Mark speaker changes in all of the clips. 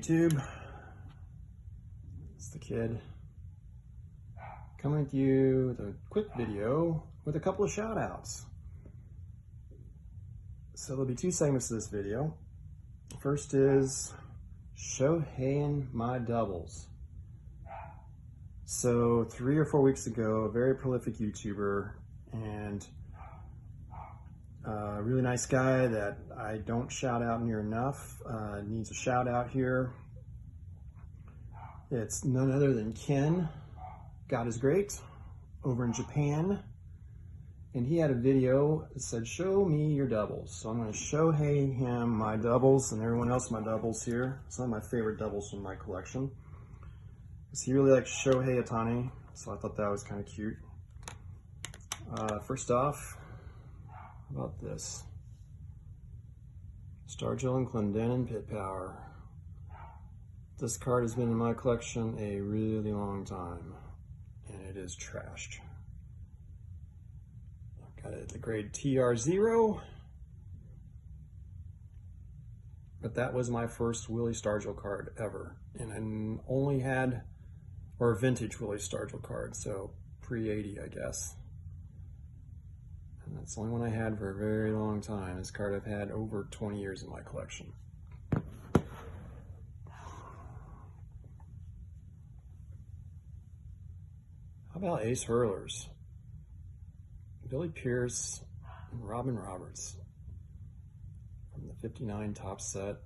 Speaker 1: YouTube? It's the kid coming with you with a quick video with a couple of shout outs. So there'll be two segments to this video. First is Shohei'n my doubles. So 3 or 4 weeks ago, a very prolific YouTuber and a really nice guy that I don't shout out near enough, needs a shout out here. It's none other than Ken, God is Great, over in Japan. And he had a video that said, show me your doubles. So I'm going to show him my doubles and everyone else my doubles here. Some of my favorite doubles from my collection. Because he really likes Shohei Ohtani, so I thought that was kind of cute. First off, how about this? Stargell, Clendenon, Pit Power. This card has been in my collection a really long time, and it is trashed. I've got it at the grade TR0, but that was my first Willie Stargell card ever, and I only had, or vintage Willie Stargell card, so pre-80, I guess. And that's the only one I had for a very long time. This card I've had over 20 years in my collection. How about Ace Hurlers? Billy Pierce and Robin Roberts from the 59 top set.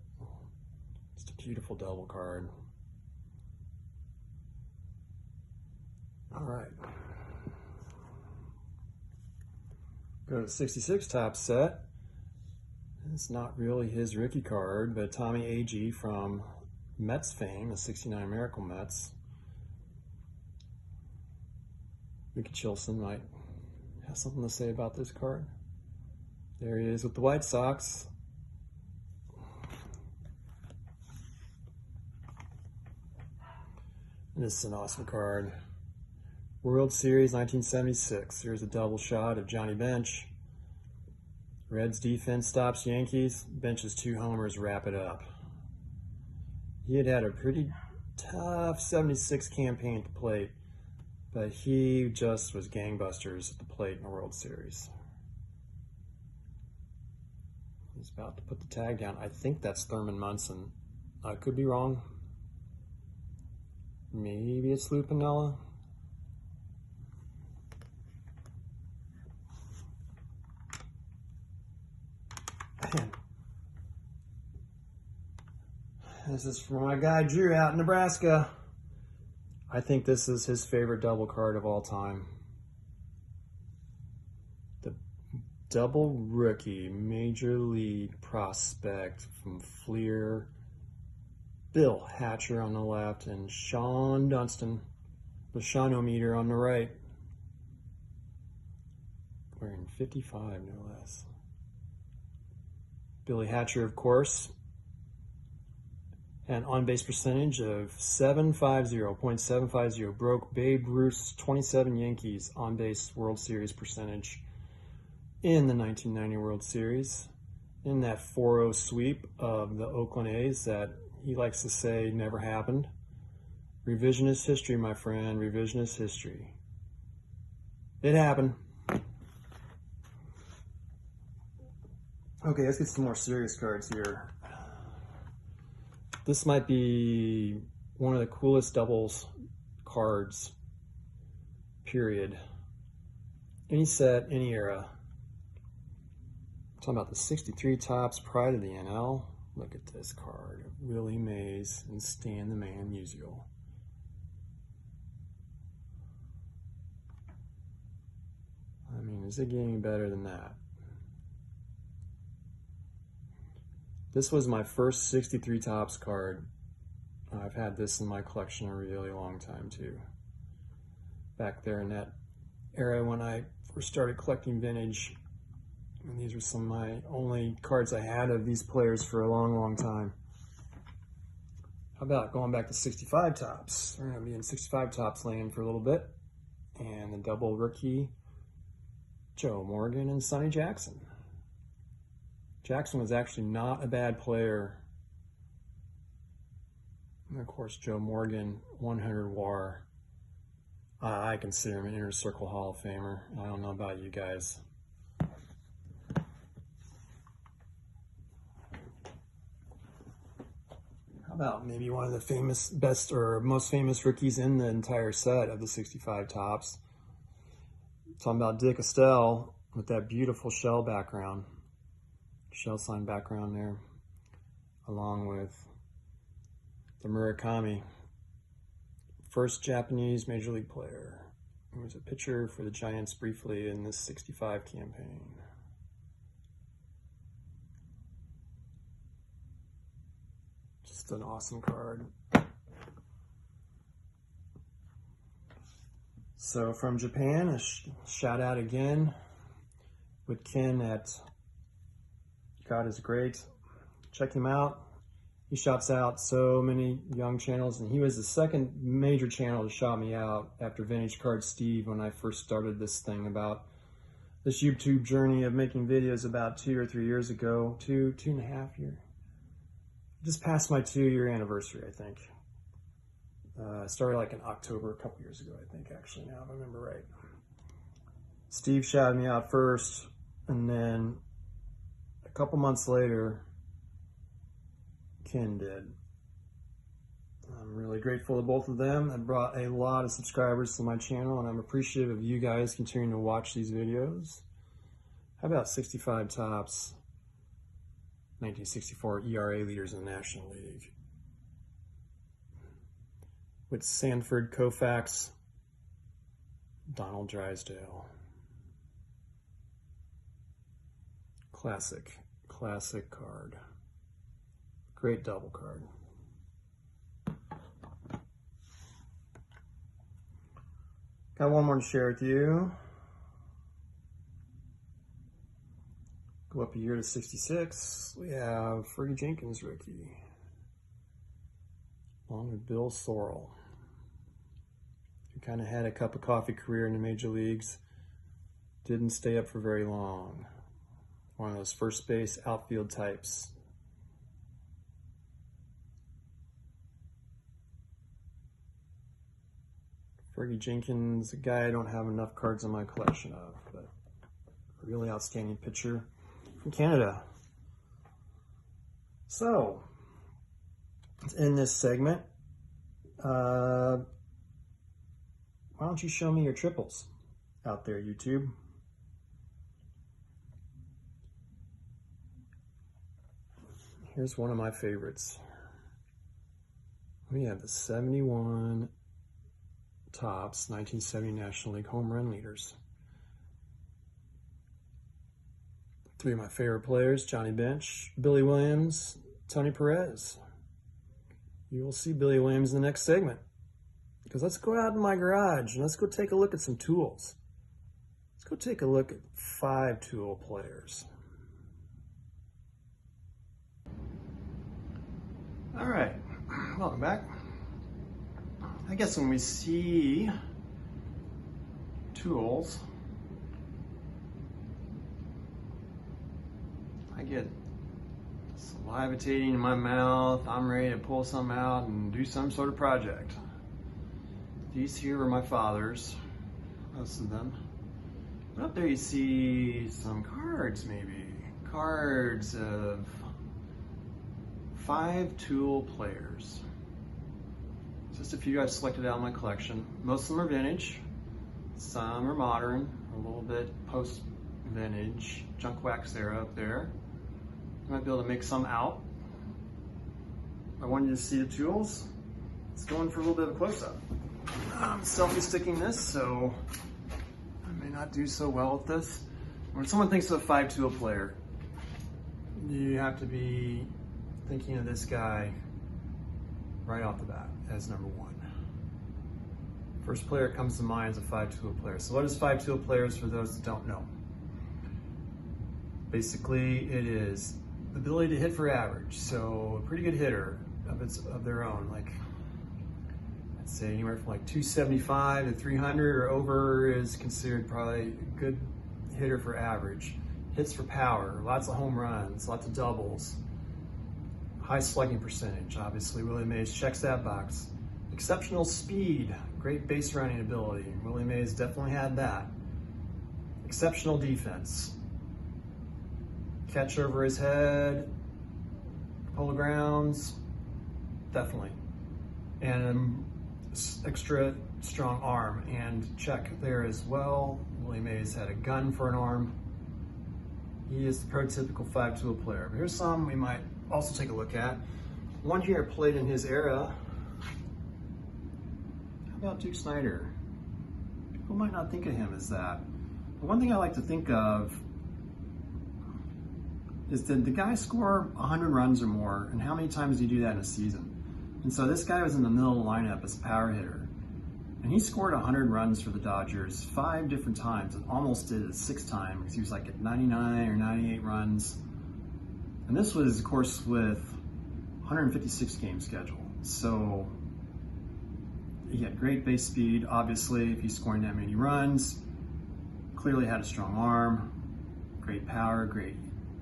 Speaker 1: Just a beautiful double card. All right. Go to 66 top set. It's not really his rookie card, but Tommy Agee from Mets fame, the 69 Miracle Mets. Ricky Chilson might have something to say about this card. There he is with the White Sox. And this is an awesome card. World Series 1976. Here's a double shot of Johnny Bench. Reds defense stops Yankees. Bench's 2 homers wrap it up. He had a pretty tough 76 campaign at the plate, but he just was gangbusters at the plate in the World Series. He's about to put the tag down. I think that's Thurman Munson. I could be wrong. Maybe it's Lou Piniella. Man. This is from my guy Drew out in Nebraska. I think this is his favorite double card of all time. The double rookie major league prospect from Fleer. Bill Hatcher on the left and Sean Dunston, the Shawnometer on the right. Wearing 55, no less. Billy Hatcher, of course, an on-base percentage of .750, broke Babe Ruth's 27 Yankees on-base World Series percentage in the 1990 World Series, in that 4-0 sweep of the Oakland A's that he likes to say never happened. Revisionist history, my friend, revisionist history. It happened. Okay, let's get some more serious cards here. This might be one of the coolest doubles cards, period. Any set, any era. I'm talking about the 63 tops, pride of the NL. Look at this card of Willie Mays and Stan the Man Musial. I mean, is it getting better than that? This was my first 63 tops card. I've had this in my collection a really long time too. Back there in that era when I first started collecting vintage. And these were some of my only cards I had of these players for a long time. How about going back to 65 tops? We're going to be in 65 tops land for a little bit. And the double rookie, Joe Morgan and Sonny Jackson. Jackson was actually not a bad player And of course, Joe Morgan, 100 WAR. I consider him an Inner Circle Hall of Famer. I don't know about you guys. How about maybe one of the best or most famous rookies in the entire set of the 65 tops? Talking about Dick Estelle with that beautiful shell background, shell sign background there, along with the Murakami. First Japanese Major League player. He was a pitcher for the Giants briefly in this 65 campaign. Just an awesome card. So from Japan, a shout out again with Ken at God is Great. Check him out. He shouts out so many young channels, and he was the second major channel to shout me out after Vintage Card Steve when I first started this thing about this YouTube journey of making videos about 2 or 3 years ago, two and a half years. Just past my 2-year anniversary, I think. Started like in October, a couple years ago, I think, actually, now if I remember right. Steve shouted me out first, and then a couple months later, Ken did. I'm really grateful to both of them. It brought a lot of subscribers to my channel, and I'm appreciative of you guys continuing to watch these videos. How about 65 tops, 1964 ERA leaders in the National League? With Sanford, Koufax, Donald Drysdale. Classic card. Great double card. Got one more to share with you. Go up a year to 66. We have Fergie Jenkins rookie, along with Bill Sorrell, who kind of had a cup of coffee career in the major leagues. Didn't stay up for very long. One of those first base outfield types. Fergie Jenkins, a guy I don't have enough cards in my collection of, but a really outstanding pitcher from Canada. So, in this segment, why don't you show me your triples out there, YouTube? Here's one of my favorites. We have the 71 Topps 1970 National League home run leaders. 3 of my favorite players: Johnny Bench, Billy Williams, Tony Perez. You will see Billy Williams in the next segment, because let's go out in my garage and let's go take a look at some tools. Let's go take a look at 5 tool players. All right, welcome back. I guess when we see tools, I get salivating in my mouth. I'm ready to pull some out and do some sort of project. These here are my father's, most of them. But up there you see some cards, maybe. Cards of 5 tool players. Just a few I've selected out of my collection. Most of them are vintage. Some are modern, a little bit post-vintage, junk wax era up there. I might be able to make some out. I wanted you to see the tools. Let's go in for a little bit of a close-up. I'm selfie sticking this, so I may not do so well with this. When someone thinks of a 5 tool player, you have to be thinking of this guy right off the bat as number 1. First player that comes to mind is a 5 tool player. So what is 5 tool players for those that don't know? Basically, it is the ability to hit for average. So a pretty good hitter of their own, like I'd say anywhere from like 275 to 300 or over is considered probably a good hitter for average. Hits for power, lots of home runs, lots of doubles. High slugging percentage, obviously Willie Mays checks that box. Exceptional speed, great base running ability. Willie Mays definitely had that. Exceptional defense. Catch over his head, pull the grounds, definitely. And extra strong arm, and check there as well. Willie Mays had a gun for an arm. He is the prototypical 5-tool player. But here's some we might also take a look at. One here played in his era. How about Duke Snider? People might not think of him as that. But one thing I like to think of is, did the guy score 100 runs or more, and how many times did he do that in a season? And so this guy was in the middle of the lineup as a power hitter. And he scored 100 runs for the Dodgers 5 different times, and almost did it 6 times because he was like at 99 or 98 runs. And this was, of course, with 156 game schedule. So he had great base speed, obviously, if he's scoring that many runs. Clearly had a strong arm, great power, great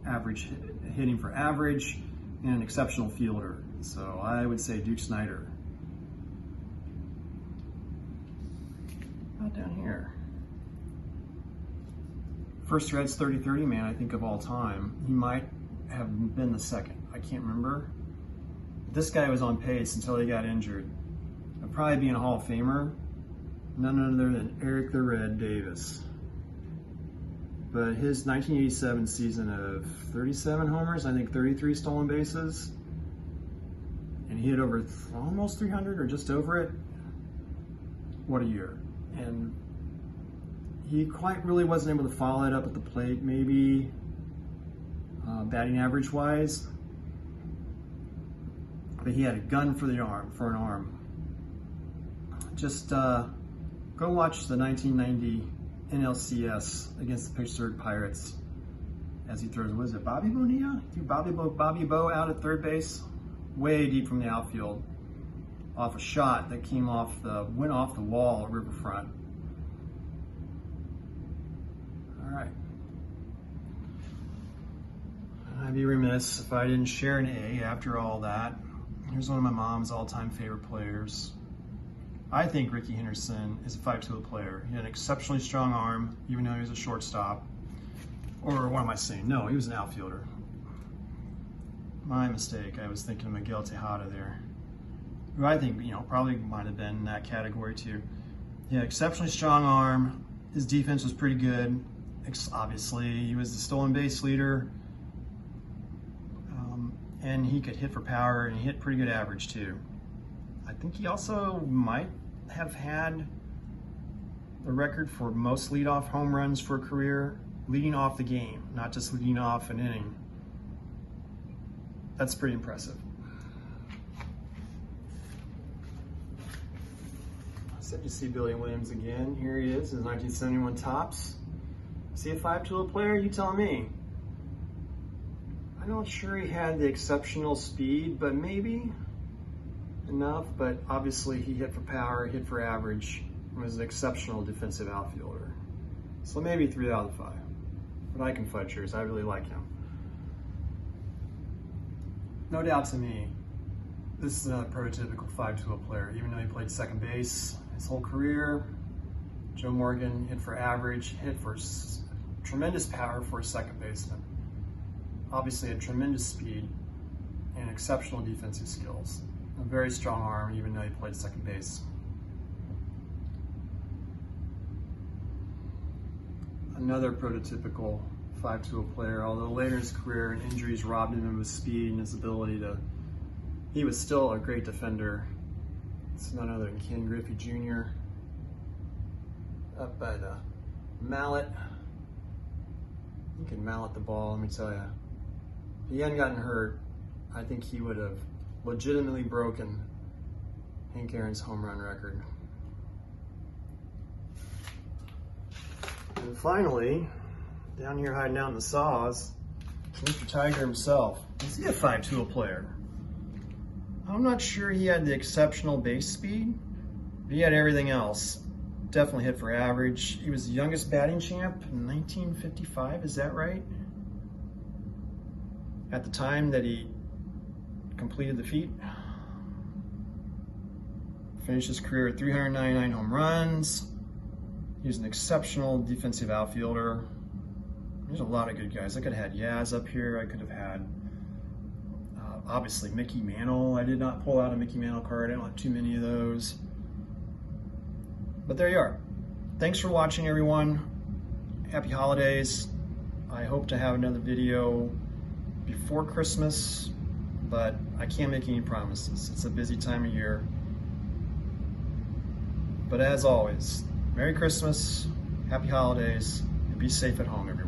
Speaker 1: average hitting for average, and an exceptional fielder. So I would say Duke Snider. About down here. First Reds 30-30 man, I think, of all time. He might have been the second. I can't remember. This guy was on pace until he got injured. He'll probably be a Hall of Famer. None other than Eric the Red Davis. But his 1987 season of 37 homers, I think 33 stolen bases, and he hit over almost 300 or just over it. What a year. And he quite really wasn't able to follow it up at the plate, maybe batting average wise, but he had a gun for an arm. Just go watch the 1990 NLCS against the Pittsburgh Pirates as he throws, what is it, Bobby Bonilla? He threw Bobby Bo out at third base, way deep from the outfield, off a shot that went off the wall at Riverfront. All right. I'd be remiss if I didn't share an A after all that. Here's one of my mom's all-time favorite players. I think Rickey Henderson is a 5-tool player. He had an exceptionally strong arm, even though he was a shortstop. Or what am I saying? No, he was an outfielder. My mistake. I was thinking of Miguel Tejada there, who I think, probably might have been in that category too. He had an exceptionally strong arm. His defense was pretty good. Obviously, he was the stolen base leader. And he could hit for power, and he hit pretty good average too. I think he also might have had the record for most leadoff home runs for a career, leading off the game, not just leading off an inning. That's pretty impressive. I said you see Billy Williams again. Here he is, his 1971 Topps. Is he a 5-tool player? You tell me. I'm not sure he had the exceptional speed, but maybe enough. But obviously he hit for power, hit for average, and was an exceptional defensive outfielder. So maybe 3 out of 5. But I can fudge yours. I really like him. No doubt to me, this is another prototypical 5-tool player. Even though he played second base his whole career, Joe Morgan hit for average, hit for tremendous power for a second baseman. Obviously had tremendous speed and exceptional defensive skills. A very strong arm, even though he played second base. Another prototypical 5-tool player, although later in his career and injuries robbed him of his speed and his ability to, he was still a great defender. It's none other than Ken Griffey Jr. Up by the mallet. He can mallet the ball, let me tell you. If he hadn't gotten hurt, I think he would have legitimately broken Hank Aaron's home run record. And finally, down here hiding out in the saws, Mr. Tiger himself. Is he a 5-tool player? I'm not sure he had the exceptional base speed, but he had everything else. Definitely hit for average. He was the youngest batting champ in 1955, is that right? At the time that he completed the feat. Finished his career at 399 home runs. He's an exceptional defensive outfielder. There's a lot of good guys. I could have had Yaz up here. I could have had, obviously, Mickey Mantle. I did not pull out a Mickey Mantle card. I don't have too many of those. But there you are. Thanks for watching, everyone. Happy holidays. I hope to have another video before Christmas, but I can't make any promises. It's a busy time of year. But as always, Merry Christmas, Happy Holidays, and be safe at home, everyone.